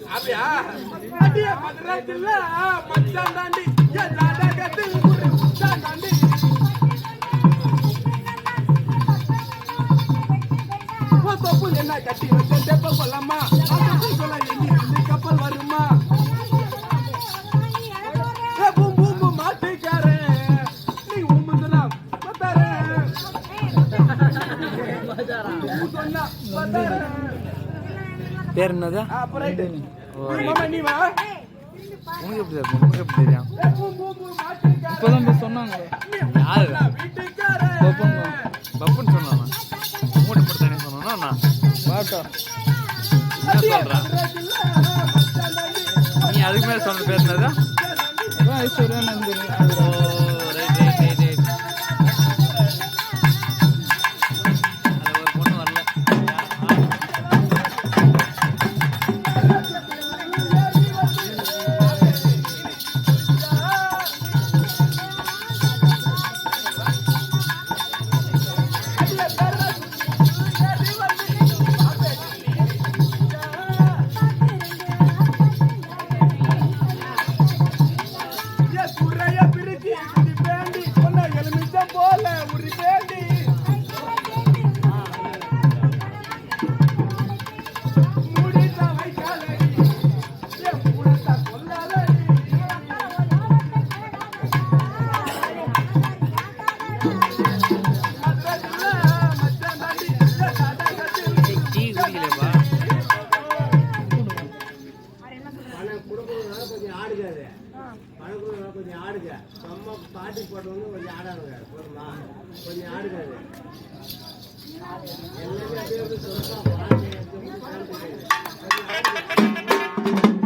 அப்படியா அடியே மதுரத்துல மச்சான் தாண்டி ஜாதகத்தில் ஒரு மச்சான் தாண்டி தப்பு என்ன கட்டி வச்ச தெப்ப கொள்ளம்மா சொல்ல எண்ணி கப்பல் வருமா பூம்பு மாட்டுக்காரன் நீ உம்புதுனா பத்தாரன் பேர் என்னது? நீ வா உனக்கு எப்படி இருக்கும்? உனக்கு எப்படி தெரியும்? இப்பதான் சொன்னாங்க. யாரு? பப்புன்னு சொன்னானா? மூடி போட்டு சொன்னா நான் பாட்டா என்ன சொல்றேன்? நீ அதுக்கு மேல சொன்ன பேர் என்னது? ஐஸ்வர்யா நந்தினி. கொஞ்சம் ஆடுங்க அம்மா பாட்டி போட்டவங்க கொஞ்சம் ஆடாதுங்க போதுமா கொஞ்சம் ஆடுங்க எல்லாமே அப்படியே